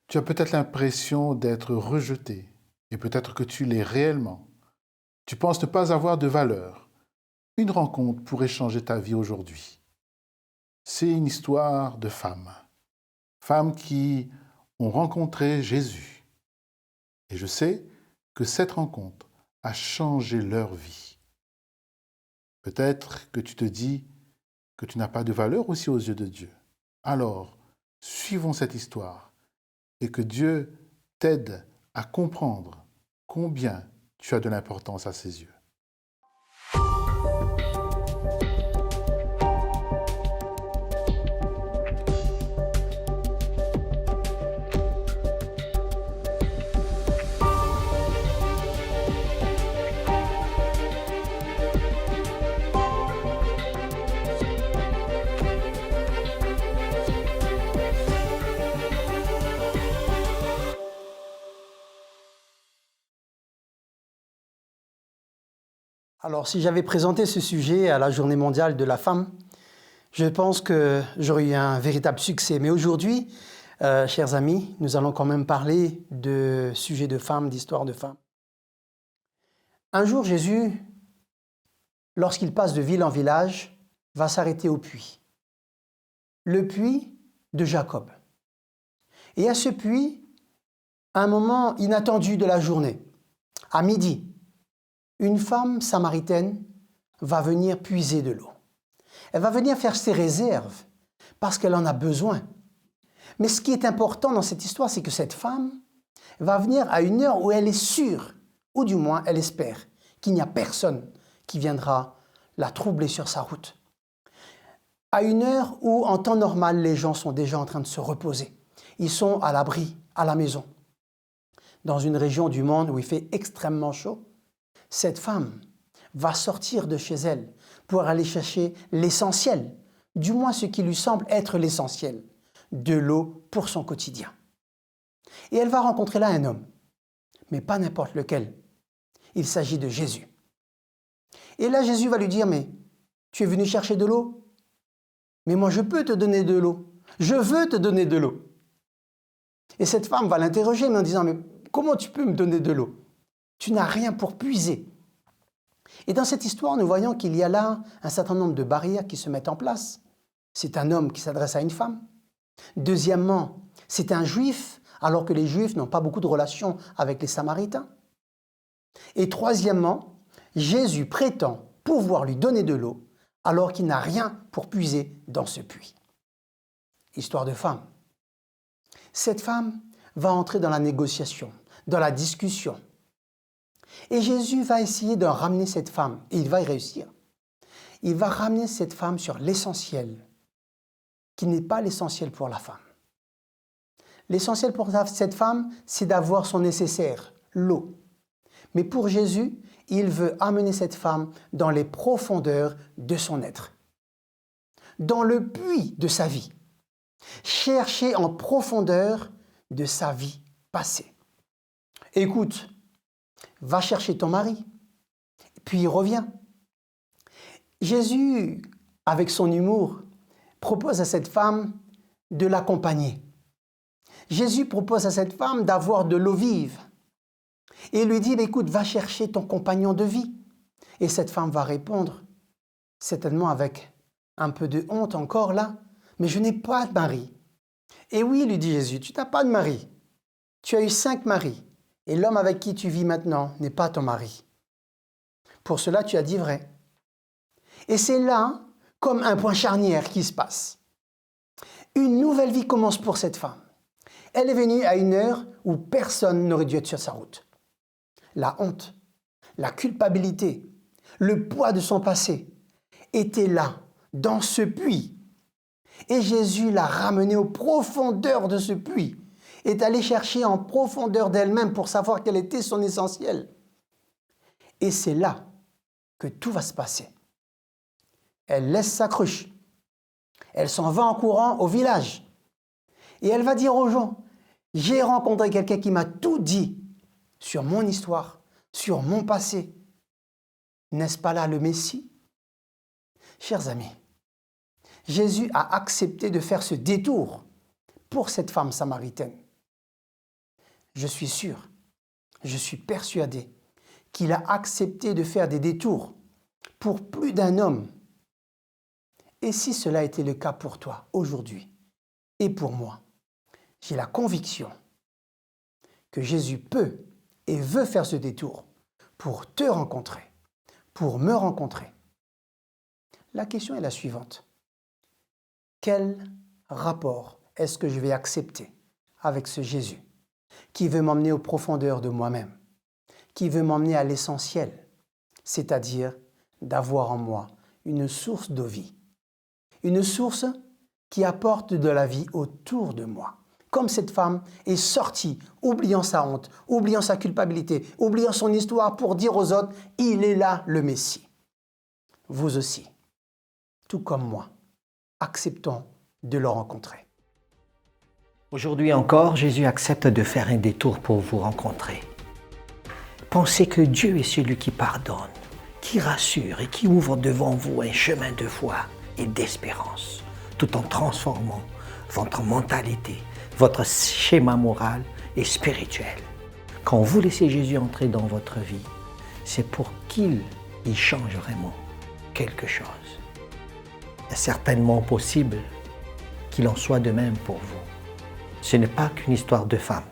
Tu as peut-être l'impression d'être rejeté, et peut-être que tu l'es réellement. Tu penses ne pas avoir de valeur. Une rencontre pourrait changer ta vie aujourd'hui. C'est une histoire de femmes. Femmes qui ont rencontré Jésus. Et je sais que cette rencontre a changé leur vie. Peut-être que tu te dis que tu n'as pas de valeur aussi aux yeux de Dieu. Alors, suivons cette histoire et que Dieu t'aide à comprendre combien tu as de l'importance à ses yeux. Alors, si j'avais présenté ce sujet à la Journée mondiale de la femme, je pense que j'aurais eu un véritable succès. Mais aujourd'hui, chers amis, nous allons quand même parler de sujets de femmes, d'histoires de femmes. Un jour, Jésus, lorsqu'il passe de ville en village, va s'arrêter au puits. Le puits de Jacob. Et à ce puits, un moment inattendu de la journée, à midi, une femme samaritaine va venir puiser de l'eau. Elle va venir faire ses réserves parce qu'elle en a besoin. Mais ce qui est important dans cette histoire, c'est que cette femme va venir à une heure où elle est sûre, ou du moins elle espère, qu'il n'y a personne qui viendra la troubler sur sa route. À une heure où, en temps normal, les gens sont déjà en train de se reposer. Ils sont à l'abri, à la maison. Dans une région du monde où il fait extrêmement chaud, cette femme va sortir de chez elle pour aller chercher l'essentiel, du moins ce qui lui semble être l'essentiel, de l'eau pour son quotidien. Et elle va rencontrer là un homme, mais pas n'importe lequel. Il s'agit de Jésus. Et là, Jésus va lui dire, mais tu es venu chercher de l'eau? Mais moi, je peux te donner de l'eau. Je veux te donner de l'eau. Et cette femme va l'interroger en disant, mais comment tu peux me donner de l'eau? Tu n'as rien pour puiser. Et dans cette histoire, nous voyons qu'il y a là un certain nombre de barrières qui se mettent en place. C'est un homme qui s'adresse à une femme. Deuxièmement, c'est un juif, alors que les juifs n'ont pas beaucoup de relations avec les samaritains. Et troisièmement, Jésus prétend pouvoir lui donner de l'eau, alors qu'il n'a rien pour puiser dans ce puits. Histoire de femme. Cette femme va entrer dans la négociation, dans la discussion. Et Jésus va essayer de ramener cette femme, et il va y réussir. Il va ramener cette femme sur l'essentiel, qui n'est pas l'essentiel pour la femme. L'essentiel pour cette femme, c'est d'avoir son nécessaire, l'eau. Mais pour Jésus, il veut amener cette femme dans les profondeurs de son être, dans le puits de sa vie, chercher en profondeur de sa vie passée. Écoute, va chercher ton mari, puis il revient. Jésus, avec son humour, propose à cette femme de l'accompagner. Jésus propose à cette femme d'avoir de l'eau vive. Et il lui dit, écoute, va chercher ton compagnon de vie. Et cette femme va répondre, certainement avec un peu de honte encore là, mais je n'ai pas de mari. Et oui, lui dit Jésus, tu n'as pas de mari. Tu as eu 5 maris. Et l'homme avec qui tu vis maintenant n'est pas ton mari. Pour cela, tu as dit vrai. Et c'est là, comme un point charnière qui se passe. Une nouvelle vie commence pour cette femme. Elle est venue à une heure où personne n'aurait dû être sur sa route. La honte, la culpabilité, le poids de son passé étaient là, dans ce puits. Et Jésus l'a ramenée aux profondeurs de ce puits, est allé chercher en profondeur d'elle-même pour savoir quel était son essentiel. Et c'est là que tout va se passer. Elle laisse sa cruche. Elle s'en va en courant au village. Et elle va dire aux gens, j'ai rencontré quelqu'un qui m'a tout dit sur mon histoire, sur mon passé. N'est-ce pas là le Messie? Chers amis, Jésus a accepté de faire ce détour pour cette femme samaritaine. je suis sûr, je suis persuadé qu'il a accepté de faire des détours pour plus d'un homme. Et si cela était le cas pour toi aujourd'hui et pour moi, j'ai la conviction que Jésus peut et veut faire ce détour pour te rencontrer, pour me rencontrer. La question est la suivante. Quel rapport est-ce que je vais accepter avec ce Jésus qui veut m'emmener aux profondeurs de moi-même, qui veut m'emmener à l'essentiel, c'est-à-dire d'avoir en moi une source de vie, une source qui apporte de la vie autour de moi. Comme cette femme est sortie, oubliant sa honte, oubliant sa culpabilité, oubliant son histoire pour dire aux autres, il est là le Messie. Vous aussi, tout comme moi, acceptons de le rencontrer. Aujourd'hui encore, Jésus accepte de faire un détour pour vous rencontrer. Pensez que Dieu est celui qui pardonne, qui rassure et qui ouvre devant vous un chemin de foi et d'espérance, tout en transformant votre mentalité, votre schéma moral et spirituel. Quand vous laissez Jésus entrer dans votre vie, c'est pour qu'il y change vraiment quelque chose. Il est certainement possible qu'il en soit de même pour vous. Ce n'est pas qu'une histoire de femme.